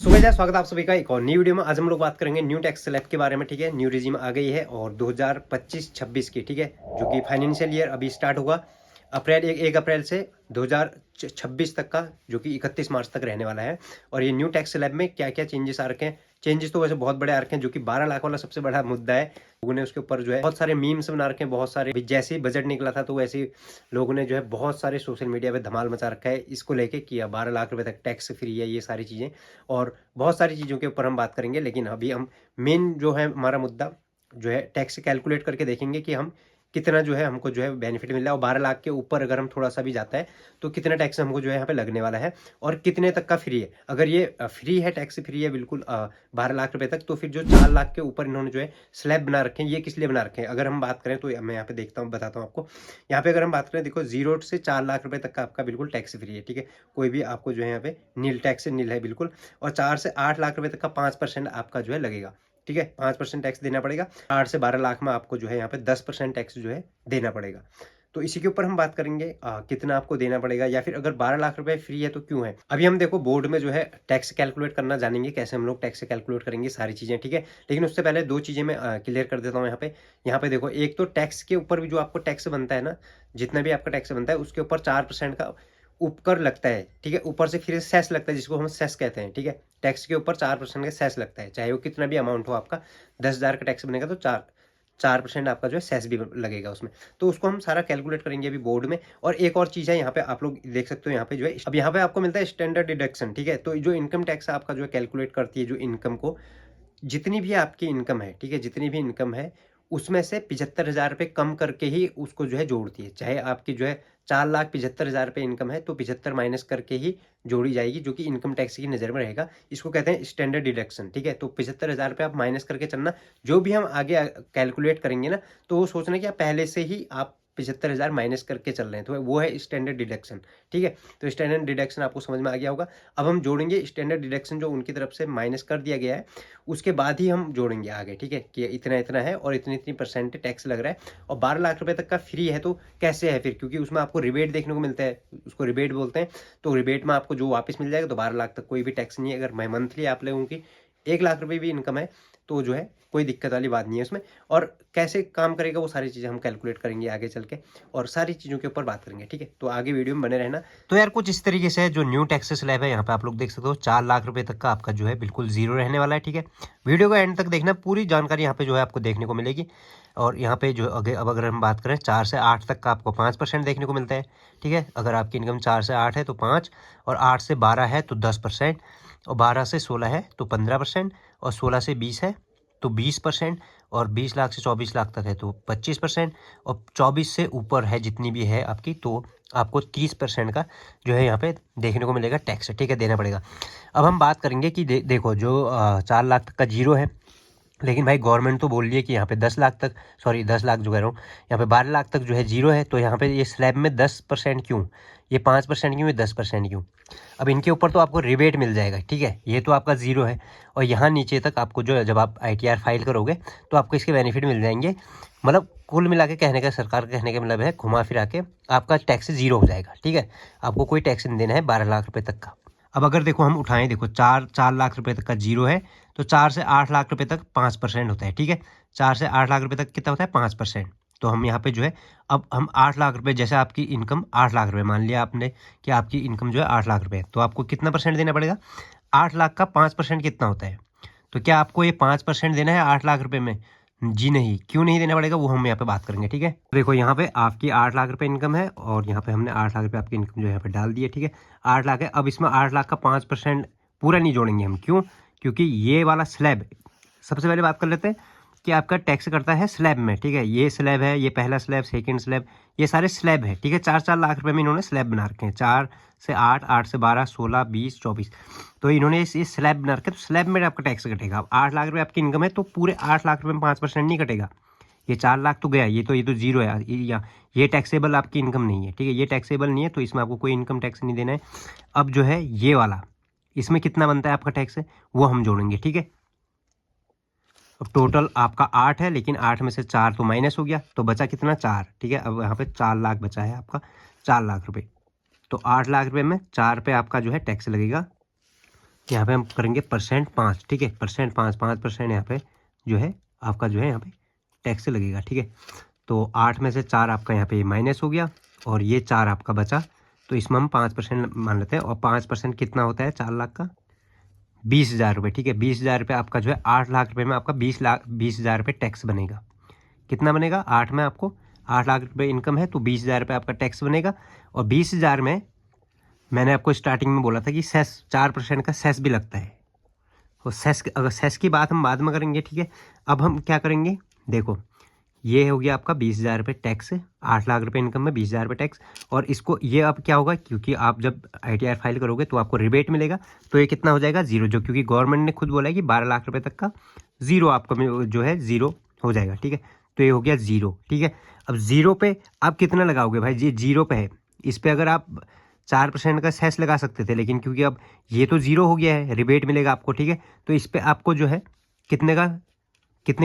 So guys स्वागत है आप सभी का एक और नई वीडियो में। आज हम लोग बात करेंगे न्यू टैक्स स्लैब के बारे में। ठीक है, न्यू रिजीम आ गई है और 2025-26 की, ठीक है, जो कि फाइनेंशियल ईयर अभी स्टार्ट होगा अप्रैल 1 अप्रैल से 2026 तक का, जो कि 31 मार्च तक रहने वाला है। और ये न्यू टैक्स स्लैब में क्या क्या चेंजेस आ रखे हैं, चेंजेस तो वैसे बहुत बड़े आ रखे हैं, जो कि 12 लाख वाला सबसे बड़ा मुद्दा है। लोगों ने उसके ऊपर जो है बहुत सारे मीम्स बना रखे हैं, बहुत सारे, जैसे ही बजट निकला था तो वैसे ही लोगों ने जो है बहुत सारे सोशल मीडिया पे धमाल मचा रखा है इसको लेके, किया 12 लाख रुपए तक टैक्स फ्री है, ये सारी चीज़ें और बहुत सारी चीज़ों के ऊपर हम बात करेंगे। लेकिन अभी हम मेन जो है हमारा मुद्दा जो है टैक्स कैलकुलेट करके देखेंगे कि हम कितना जो है हमको जो है बेनिफिट मिल रहा है, और 12 लाख के ऊपर अगर हम थोड़ा सा भी जाता है तो कितना टैक्स हमको जो है यहाँ पे लगने वाला है और कितने तक का फ्री है। अगर ये फ्री है, टैक्स फ्री है बिल्कुल 12 लाख रुपए तक, तो फिर जो 4 लाख के ऊपर इन्होंने जो है स्लैब बना रखे हैं, ये किस लिए बना रखे हैं अगर हम बात करें तो मैं यहाँ पे देखता हूँ, बताता हूँ आपको। यहाँ पे अगर हम बात करें, देखो 0 से 4 लाख रुपए तक का आपका बिल्कुल टैक्स फ्री है। ठीक है, कोई भी आपको जो है यहाँ पे नील टैक्स नील है बिल्कुल। और 4 से 8 लाख रुपए तक का 5% आपका जो है लगेगा। ठीक है, 5% टैक्स देना पड़ेगा। 8 से 12 लाख में आपको जो है यहाँ पे 10% टैक्स जो है देना पड़ेगा। तो इसी के ऊपर हम बात करेंगे कितना आपको देना पड़ेगा, या फिर अगर 12 लाख रुपए फ्री है तो क्यों है। अभी हम देखो बोर्ड में जो है टैक्स कैलकुलेट करना जानेंगे, कैसे हम लोग टैक्स कैलकुलेट करेंगे सारी चीजें। ठीक है, लेकिन उससे पहले दो चीजें मैं क्लियर कर देता हूँ यहाँ पे। यहाँ पे देखो, एक तो टैक्स के ऊपर भी जो आपको टैक्स बनता है ना, जितना भी आपका टैक्स बनता है उसके ऊपर 4% का उपकर लगता है। ठीक है, ऊपर से फिर सेस लगता है, जिसको हम सेस कहते हैं। ठीक है, टैक्स के ऊपर 4% का सेस लगता है, चाहे वो कितना भी अमाउंट हो आपका। 10,000 का टैक्स बनेगा तो 4% आपका जो है सेस भी लगेगा उसमें। तो उसको हम सारा कैलकुलेट करेंगे अभी बोर्ड में। और एक और चीज़ है, यहाँ पे आप लोग देख सकते हो, यहाँ पे जो है अब यहाँ पे आपको मिलता है स्टैंडर्ड डिडक्शन। ठीक है, तो जो इनकम टैक्स आपका जो है कैलकुलेट करती है, जो इनकम को, जितनी भी आपकी इनकम है, ठीक है, जितनी भी इनकम है उसमें से 75,000 रुपये कम करके ही उसको जो है जोड़ती है। चाहे आपकी जो है 4,75,000 रुपये इनकम है तो 75 माइनस करके ही जोड़ी जाएगी, जो कि इनकम टैक्स की नज़र में रहेगा। इसको कहते हैं स्टैंडर्ड डिडक्शन। ठीक है, तो 75,000 रुपये आप माइनस करके चलना। जो भी हम आगे कैलकुलेट करेंगे ना, तो वो सोचना कि आप पहले से ही आप 75,000 माइनस करके चल रहे हैं, तो वो है स्टैंडर्ड डिडक्शन। ठीक है, तो स्टैंडर्ड डिडक्शन आपको समझ में आ गया होगा। अब हम जोड़ेंगे स्टैंडर्ड डिडक्शन जो उनकी तरफ से माइनस कर दिया गया है, उसके बाद ही हम जोड़ेंगे आगे। ठीक है, कि इतना इतना है और इतनी इतनी परसेंट टैक्स लग रहा है। और 12 लाख रुपए तक का फ्री है, तो कैसे है फिर, क्योंकि उसमें आपको रिबेट देखने को मिलता है, उसको रिबेट बोलते हैं। तो रिबेट में आपको जो वापस मिल जाएगा, तो 12 लाख तक कोई भी टैक्स नहीं है। अगर मंथली आप लोगों की 1 लाख रुपए भी इनकम है तो जो है कोई दिक्कत वाली बात नहीं है उसमें। और कैसे काम करेगा वो सारी चीज़ें हम कैलकुलेट करेंगे आगे चल के, और सारी चीज़ों के ऊपर बात करेंगे। ठीक है, तो आगे वीडियो में बने रहना। तो यार कुछ इस तरीके से जो न्यू टैक्स स्लैब है, यहाँ पे आप लोग देख सकते हो 4 लाख रुपए तक का आपका जो है बिल्कुल जीरो रहने वाला है। ठीक है, वीडियो को एंड तक देखना, पूरी जानकारी यहाँ पे जो है आपको देखने को मिलेगी। और यहाँ पे जो अब अगर हम बात करें 4 से 8 तक का, आपको 5% देखने को मिलता है। ठीक है, अगर आपकी इनकम 4 से 8 है तो 5, और 8 से 12 है तो 10%, और 12 से 16 है तो 15%, और 16 से 20 है तो 20%, और 20 लाख से 24 लाख तक है तो 25%, और 24 से ऊपर है जितनी भी है आपकी, तो आपको 30% का जो है यहाँ पे देखने को मिलेगा टैक्स। ठीक है, देना पड़ेगा। अब हम बात करेंगे कि देखो जो 4 लाख तक का जीरो है, लेकिन भाई गवर्नमेंट तो बोल रही है कि यहाँ पे 10 लाख तक, सॉरी 10 लाख जो कह रहा हूँ, यहाँ पे 12 लाख तक जो है जीरो है। तो यहाँ पे ये स्लैब में 10% क्यों, ये 5% क्यों, ये 10% क्यों। अब इनके ऊपर तो आपको रिबेट मिल जाएगा। ठीक है, ये तो आपका जीरो है, और यहाँ नीचे तक आपको जो, जब आप ITR फाइल करोगे तो आपको इसके बेनिफिट मिल जाएंगे। मतलब कुल मिला के कहने का, सरकार का कहने का मतलब है, घुमा फिरा के आपका टैक्स जीरो हो जाएगा। ठीक है, आपको कोई टैक्स नहीं देना है 12 लाख रुपये तक का। अब अगर देखो हम उठाएं, देखो 4 लाख रुपए तक का जीरो है, तो 4 से 8 लाख रुपए तक 5% होता है। ठीक है, 4 से 8 लाख रुपए तक कितना होता है, 5%। तो हम यहाँ पे जो है, अब हम 8 लाख रुपए, जैसे आपकी इनकम 8 लाख रुपए मान लिया आपने कि आपकी इनकम जो है 8 लाख रुपए, तो आपको कितना परसेंट देना पड़ेगा। 8 लाख का 5% कितना होता है, तो क्या आपको ये 5% देना है 8 लाख रुपए में। जी नहीं, क्यों नहीं देना पड़ेगा वो हम यहाँ पे बात करेंगे। ठीक है, देखो यहाँ पे आपकी 8 लाख रुपए इनकम है, और यहाँ पे हमने 8 लाख रुपए आपकी इनकम जो यहाँ पे डाल दी है। ठीक है, 8 लाख है। अब इसमें 8 लाख का 5% पूरा नहीं जोड़ेंगे हम, क्यों, क्योंकि ये वाला स्लैब, सबसे पहले बात कर लेते हैं कि आपका टैक्स करता है स्लैब में। ठीक है, ये स्लैब है, ये पहला स्लैब, सेकंड स्लैब, ये सारे स्लैब है। ठीक है, 4-4 लाख रुपए में इन्होंने स्लैब बना रखे हैं। 4 से 8, 8 से 12, 16, 20, 24, तो इन्होंने ये स्लैब बना रखे, तो स्लैब में आपका टैक्स कटेगा। अब 8 लाख रुपए आपकी इनकम है, तो पूरे 8 लाख रुपए में 5% नहीं कटेगा। ये 4 लाख तो गया, ये तो जीरो है, ये टैक्सेबल आपकी इनकम नहीं है। ठीक है, ये टैक्सेबल नहीं है, तो इसमें आपको कोई इनकम टैक्स नहीं देना है। अब जो है ये वाला, इसमें कितना बनता है आपका टैक्स, वो हम जोड़ेंगे। ठीक है, अब टोटल आपका 8 है, लेकिन 8 में से 4 तो माइनस हो गया, तो बचा कितना, 4। ठीक है, अब यहाँ पे 4 लाख बचा है आपका, 4 लाख रुपए। तो 8 लाख रुपए में 4 पे आपका जो है टैक्स लगेगा यहाँ पे हम करेंगे %5, ठीक है, %5 यहाँ पे जो है आपका जो है यहाँ पे टैक्स लगेगा, ठीक है। तो 8 में से 4 आपका यहाँ पे माइनस हो गया और ये 4 आपका बचा, तो इसमें हम 5% मान लेते हैं। और 5% कितना होता है 4 लाख का? 20,000 रुपये, ठीक है। 20,000 रुपये आपका जो है 8 लाख रुपये में आपका 20,000 रुपये टैक्स बनेगा। कितना बनेगा? 8 में आपको 8 लाख रुपये इनकम है तो 20,000 रुपये आपका टैक्स बनेगा। और 20,000 में मैंने आपको स्टार्टिंग में बोला था कि सेस 4% का सेस भी लगता है। और सेस, अगर सेस की बात हम बाद में करेंगे, ठीक है। अब हम क्या करेंगे, देखो ये हो गया आपका 20,000 रुपये टैक्स, 8 लाख रुपये इनकम में 20,000 रुपये टैक्स। और इसको ये अब क्या होगा, क्योंकि आप जब ITR फाइल करोगे तो आपको रिबेट मिलेगा, तो ये कितना हो जाएगा? 0, जो क्योंकि गवर्नमेंट ने खुद बोला है कि 12 लाख रुपये तक का 0 आपको जो है 0 हो जाएगा, ठीक है। तो ये हो गया 0, ठीक है। अब 0 पे आप कितना लगाओगे भाई? ये 0 पे है, इस पर अगर आप 4% का सेस लगा सकते थे, लेकिन क्योंकि अब ये तो 0 हो गया है, रिबेट मिलेगा आपको, ठीक है। तो इस पर आपको जो है कितने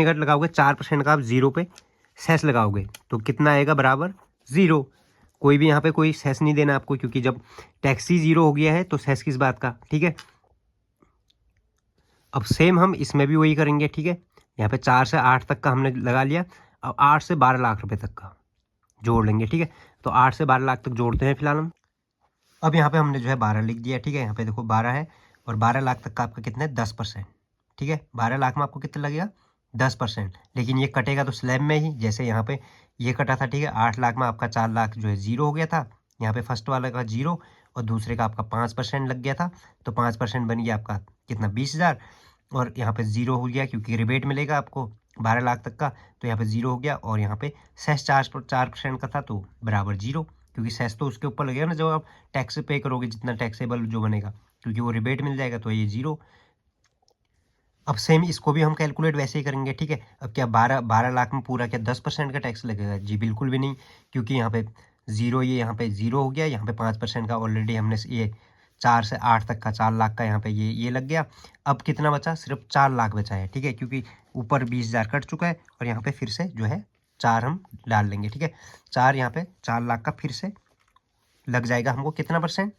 का लगाओगे? 4% का आप 0 पे सेस लगाओगे तो कितना आएगा? बराबर 0। कोई भी यहाँ पे कोई सेस नहीं देना आपको, क्योंकि जब टैक्स ही 0 हो गया है तो सेस किस बात का, ठीक है। अब सेम हम इसमें भी वही करेंगे, ठीक है। यहाँ पे 4 से 8 तक का हमने लगा लिया, अब 8 से 12 लाख रुपए तक का जोड़ लेंगे, ठीक है। तो 8 से 12 लाख तक जोड़ते हैं फिलहाल हम। अब यहाँ पे हमने जो है 12 लिख दिया, ठीक है। यहाँ पे देखो 12 है और 12 लाख तक का आपका कितना है? 10%, ठीक है। 12 लाख में आपको कितना लगेगा? 10%। लेकिन ये कटेगा तो स्लैब में ही, जैसे यहाँ पे ये कटा था, ठीक है। 8 लाख में आपका 4 लाख जो है 0 हो गया था, यहाँ पे फर्स्ट वाले का 0 और दूसरे का आपका 5% लग गया था, तो 5% बन गया आपका कितना? 20,000। और यहाँ पे 0 हो गया क्योंकि रिबेट मिलेगा आपको 12 लाख तक का, तो यहाँ पे 0 हो गया। और यहाँ पे सेस 4% का था तो बराबर 0, क्योंकि सेस तो उसके ऊपर लगेगा ना जो आप टैक्स पे करोगे, जितना टैक्सेबल जो बनेगा, क्योंकि वो रिबेट मिल जाएगा, तो ये 0। अब सेम इसको भी हम कैलकुलेट वैसे ही करेंगे, ठीक है। अब क्या 12 लाख में पूरा क्या 10% का टैक्स लगेगा? जी बिल्कुल भी नहीं, क्योंकि यहाँ पे 0, ये यहाँ पे 0 हो गया, यहाँ पे 5% का ऑलरेडी हमने ये 4 से 8 तक का 4 लाख का यहाँ पे ये लग गया। अब कितना बचा? सिर्फ 4 लाख बचा है, ठीक है, क्योंकि ऊपर 20,000 कट चुका है और यहाँ पे फिर से जो है 4 हम डाल लेंगे, ठीक है। 4 यहाँ पे 4 लाख का फिर से लग जाएगा हमको कितना %?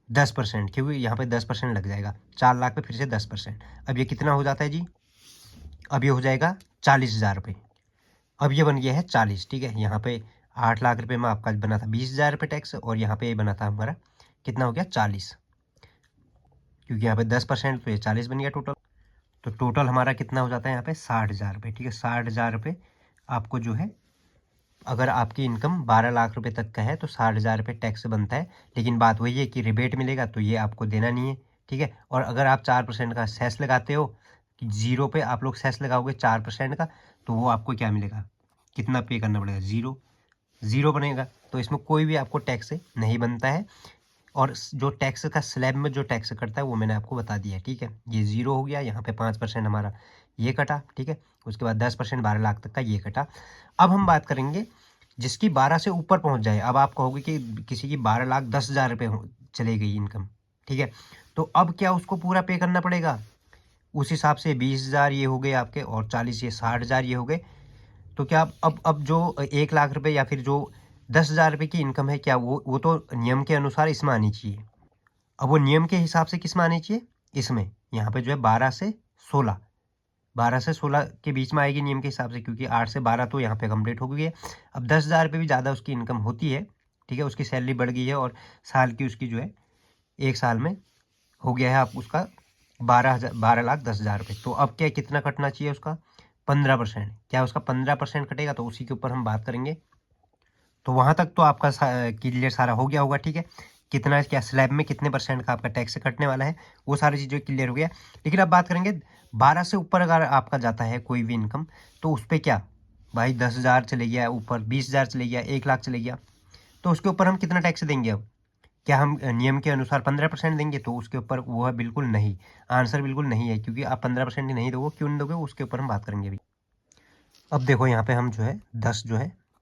10%, क्योंकि यहाँ पे 10% लग जाएगा 4 लाख पे फिर से 10%। अब ये कितना हो जाता है जी? अब ये हो जाएगा 40,000 रुपये। अब ये बन गया है 40, ठीक है। यहाँ पे 8 लाख रुपए में आपका बना था 20,000 रुपये टैक्स, और यहाँ पे ये बना था हमारा कितना हो गया? 40, क्योंकि यहाँ पे 10% तो ये 40 बन गया टोटल। तो टोटल हमारा कितना हो जाता है यहाँ पे? 60,000 रुपये, ठीक है। 60,000 रुपये आपको जो है, अगर आपकी इनकम 12 लाख रुपए तक का है तो 60,000 रुपये टैक्स बनता है। लेकिन बात वही है कि रिबेट मिलेगा तो ये आपको देना नहीं है, ठीक है। और अगर आप 4% का सेस लगाते हो, कि 0 पे आप लोग सेस लगाओगे 4% का, तो वो आपको क्या मिलेगा? कितना पे करना पड़ेगा? 0 बनेगा। तो इसमें कोई भी आपको टैक्स नहीं बनता है। और जो टैक्स का स्लैब में जो टैक्स कटता है वो मैंने आपको बता दिया, ठीक है। ये 0 हो गया, यहाँ पे 5% हमारा ये कटा, ठीक है। उसके बाद 10% 12 लाख तक का ये कटा। अब हम बात करेंगे जिसकी 12 से ऊपर पहुंच जाए। अब आप कहोगे कि किसी की 12,10,000 रुपये चले गई इनकम, ठीक है। तो अब क्या उसको पूरा पे करना पड़ेगा? उस हिसाब से 20,000 ये हो गए आपके, और 40 ये 60,000 ये हो गए। तो क्या अब जो 1 लाख रुपए या फिर जो 10,000 रुपये की इनकम है, क्या वो तो नियम के अनुसार इसमें आनी चाहिए। अब वो नियम के हिसाब से किस में आनी चाहिए? इसमें, यहाँ पे जो है 12 से 16 के बीच में आएगी नियम के हिसाब से, क्योंकि 8 से 12 तो यहाँ पे कंप्लीट हो गई है। अब 10,000 रुपये भी ज़्यादा उसकी इनकम होती है, ठीक है। उसकी सैलरी बढ़ गई है और साल की उसकी जो है 1 साल में हो गया है आप उसका 12,10,000 रुपये। तो अब क्या कितना कटना चाहिए उसका? 15%। क्या उसका 15% कटेगा? तो उसी के ऊपर हम बात करेंगे। तो वहाँ तक तो आपका क्लियर सारा हो गया होगा, ठीक है। कितना क्या स्लैब में कितने % का आपका टैक्स कटने वाला है, वो सारी चीज़ें क्लियर हो गया। लेकिन अब बात करेंगे 12 से ऊपर अगर आपका जाता है कोई भी इनकम, तो उस पर क्या भाई? 10,000 चले गया ऊपर, 20,000 चले गया, 1 लाख चले गया, तो उसके ऊपर हम कितना टैक्स देंगे? अब क्या हम नियम के अनुसार 15% देंगे? तो उसके ऊपर वो है बिल्कुल नहीं, आंसर बिल्कुल नहीं है, क्योंकि आप 15% ही नहीं दोगे। क्यों नहीं दोगे उसके ऊपर हम बात करेंगे अभी। अब देखो यहाँ पे हम जो है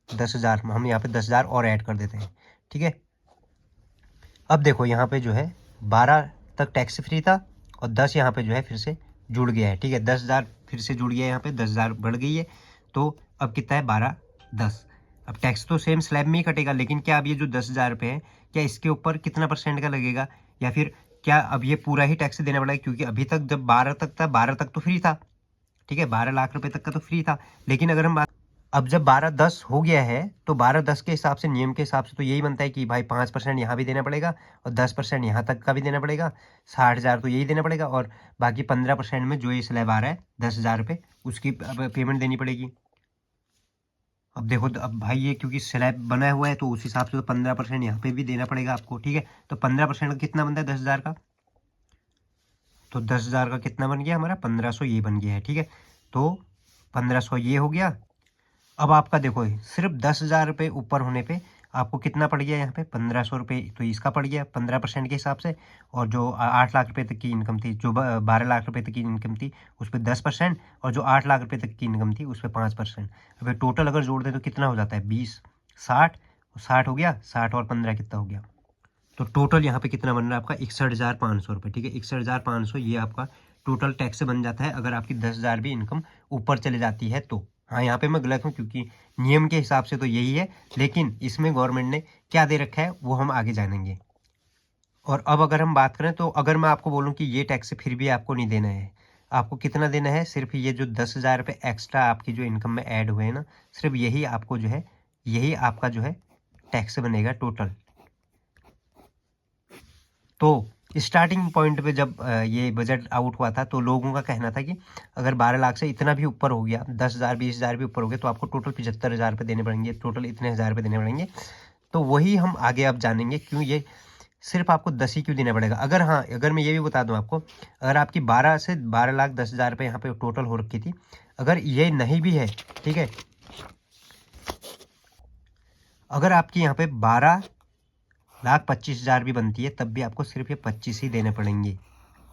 10,000 हम यहाँ पे 10,000 और ऐड कर देते हैं, ठीक है। अब देखो यहाँ पे जो है 12 तक टैक्स फ्री था और 10 यहाँ पे जो है फिर से जुड़ गया है, ठीक है। 10,000 फिर से जुड़ गया है, यहाँ पे 10,000 बढ़ गई है। तो अब कितना है? 12, 10। अब टैक्स तो सेम स्लैब में ही कटेगा, लेकिन क्या अब ये जो 10,000 रुपये है, क्या इसके ऊपर कितना % का लगेगा, या फिर क्या अब ये पूरा ही टैक्स देना पड़ेगा? क्योंकि अभी तक जब 12 तक था, 12 तक तो फ्री था, ठीक है, 12 लाख रुपए तक का तो फ्री था। लेकिन अगर हम बात, अब जब 12-10 हो गया है तो 12-10 के हिसाब से, नियम के हिसाब से तो यही बनता है कि भाई 5% यहाँ भी देना पड़ेगा और 10% यहाँ तक का भी देना पड़ेगा, 60,000 तो यही देना पड़ेगा, और बाकी 15% में जो ये स्लैब आ रहा है 10,000 रुपये, उसकी पेमेंट देनी पड़ेगी। अब देखो, अब भाई ये क्योंकि स्लैब बना हुआ है तो उस हिसाब से तो 15% यहाँ पे भी देना पड़ेगा आपको, ठीक है। तो 15% का कितना बनता है 10,000 का? तो 10,000 का कितना बन गया हमारा? 1500 ये बन गया है, ठीक है। तो 1500 ये हो गया। अब आपका देखो, सिर्फ 10,000 रुपये ऊपर होने पे आपको कितना पड़ गया यहाँ पे? 1500 रुपये तो इसका पड़ गया 15% के हिसाब से। और जो 8 लाख रुपए तक की इनकम थी, जो 12 लाख रुपए तक की इनकम थी, उस पर 10%, और जो 8 लाख रुपए तक की इनकम थी उस पर 5%। अब टोटल अगर जोड़ दें तो कितना हो जाता है? 20, 60, 60 हो गया, 60 और 15 कितना हो गया? तो टोटल यहाँ पे कितना बन रहा है आपका? 61,500 रुपये, ठीक है। 61,500 ये आपका टोटल टैक्स बन जाता है अगर आपकी 10,000 भी इनकम ऊपर चले जाती है तो। हाँ, यहाँ पे मैं गलत हूँ क्योंकि नियम के हिसाब से तो यही है, लेकिन इसमें गवर्नमेंट ने क्या दे रखा है वो हम आगे जानेंगे। और अब अगर हम बात करें तो अगर मैं आपको बोलूँ कि ये टैक्स फिर भी आपको नहीं देना है, आपको कितना देना है? सिर्फ ये जो 10,000 रुपये एक्स्ट्रा आपकी जो इनकम में ऐड हुए हैं ना, सिर्फ यही आपको जो है, यही आपका जो है टैक्स बनेगा टोटल। तो स्टार्टिंग पॉइंट पे जब ये बजट आउट हुआ था तो लोगों का कहना था कि अगर 12 लाख से इतना भी ऊपर हो गया, 10,000 20,000 भी ऊपर हो गया, तो आपको टोटल 75,000 रुपये देने पड़ेंगे, टोटल इतने हज़ार रुपये देने पड़ेंगे। तो वही हम आगे अब जानेंगे क्यों ये सिर्फ आपको 10 ही क्यों देना पड़ेगा। अगर, हाँ, अगर मैं ये भी बता दूं आपको, अगर आपकी 12 से 12,10,000 रुपये यहाँ पे टोटल हो रखी थी, अगर ये नहीं भी है, ठीक है, अगर आपकी यहाँ पे 12,25,000 भी बनती है तब भी आपको सिर्फ ये 25 ही देने पड़ेंगे।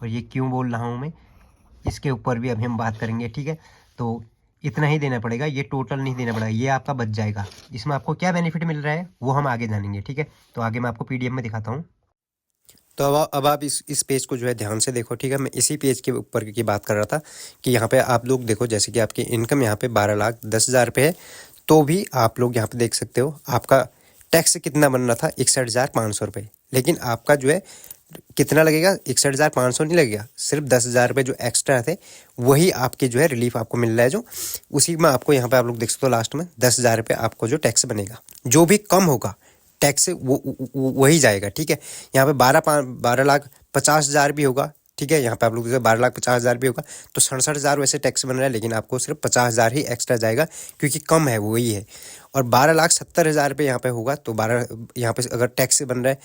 और ये क्यों बोल रहा हूँ मैं, इसके ऊपर भी अभी हम बात करेंगे, ठीक है। तो इतना ही देना पड़ेगा, ये टोटल नहीं देना पड़ेगा, ये आपका बच जाएगा। इसमें आपको क्या बेनिफिट मिल रहा है वो हम आगे जानेंगे, ठीक है। तो आगे मैं आपको PDF में दिखाता हूँ। तो अब आप इस पेज को जो है ध्यान से देखो, ठीक है। मैं इसी पेज के ऊपर की बात कर रहा था कि यहाँ पे आप लोग देखो, जैसे कि आपकी इनकम यहाँ पे 12,10,000 रुपये है, तो भी आप लोग यहाँ पे देख सकते हो आपका टैक्स कितना बन रहा था? 61,500 रुपये। लेकिन आपका जो है कितना लगेगा? 61,500 नहीं लगेगा, सिर्फ 10,000 रुपये जो एक्स्ट्रा थे वही आपके जो है रिलीफ आपको मिल रहा है, जो उसी में आपको यहाँ पे आप लोग देख सकते हो लास्ट में 10,000 रुपये आपको जो टैक्स बनेगा। जो भी कम होगा टैक्स वही जाएगा, ठीक है। यहाँ पे 12,50,000 भी होगा, ठीक है। यहाँ पे आप लोग 12,50,000 भी होगा तो 67,000 वैसे टैक्स बन रहा है, लेकिन आपको सिर्फ 50,000 ही एक्स्ट्रा जाएगा क्योंकि कम है वही है। और 12,70,000 रुपये यहाँ पे होगा तो 12 यहाँ पे अगर टैक्स बन रहा है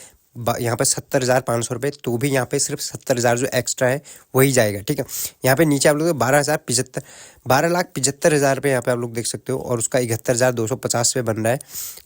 यहाँ पे 70,500 रुपये, तो भी यहाँ पे सिर्फ 70,000 जो एक्स्ट्रा है वही जाएगा, ठीक है। यहाँ पे नीचे आप लोग 12,75,000 रुपये यहाँ पे आप लोग देख सकते हो, और उसका 71,250 पे बन रहा है।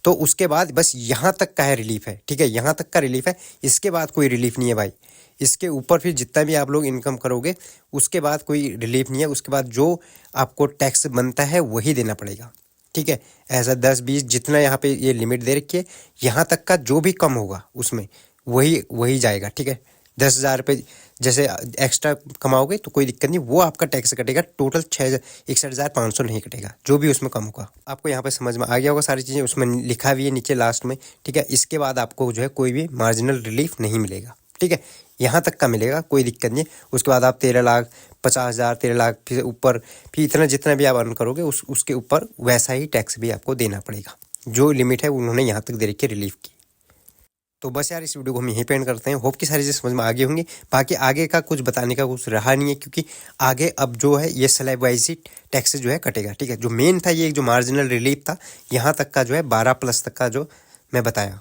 तो उसके बाद बस यहाँ तक का है रिलीफ है, ठीक है, यहाँ तक का रिलीफ है। इसके बाद कोई रिलीफ नहीं है भाई। इसके ऊपर फिर जितना भी आप लोग इनकम करोगे उसके बाद कोई रिलीफ नहीं है। उसके बाद जो आपको टैक्स बनता है वही देना पड़ेगा, ठीक है। ऐसा 10-20 जितना यहाँ पे ये लिमिट दे रखी है, यहाँ तक का जो भी कम होगा उसमें वही जाएगा, ठीक है। 10,000 रुपये जैसे एक्स्ट्रा कमाओगे तो कोई दिक्कत नहीं, वो आपका टैक्स कटेगा, टोटल 61,500 नहीं कटेगा, जो भी उसमें कम होगा। आपको यहाँ पे समझ में आ गया होगा सारी चीज़ें, उसमें लिखा भी है नीचे लास्ट में, ठीक है। इसके बाद आपको जो है कोई भी मार्जिनल रिलीफ नहीं मिलेगा, ठीक है। यहाँ तक का मिलेगा, कोई दिक्कत नहीं। उसके बाद आप 13,50,000, 13 लाख फिर ऊपर, फिर इतना जितना भी आप अर्न करोगे उसके ऊपर वैसा ही टैक्स भी आपको देना पड़ेगा। जो लिमिट है उन्होंने यहाँ तक दे रखी है रिलीफ की। तो बस यार, इस वीडियो को हम यहीं पे एंड करते हैं। होप कि सारी चीज़ समझ में आ गई होंगी। बाकी आगे का कुछ बताने का कुछ रहा नहीं है, क्योंकि आगे अब जो है ये स्लैब वाइज ही टैक्स जो है कटेगा, ठीक है। जो मेन था ये जो मार्जिनल रिलीफ था, यहाँ तक का जो है 12+ तक का जो मैं बताया।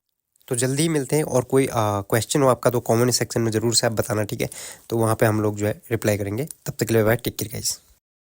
तो जल्दी ही मिलते हैं, और कोई क्वेश्चन हो आपका तो कमेंट सेक्शन में ज़रूर से आप बताना, ठीक है। तो वहाँ पे हम लोग जो है रिप्लाई करेंगे। तब तक के लिए बाय, टेक केयर गाइस।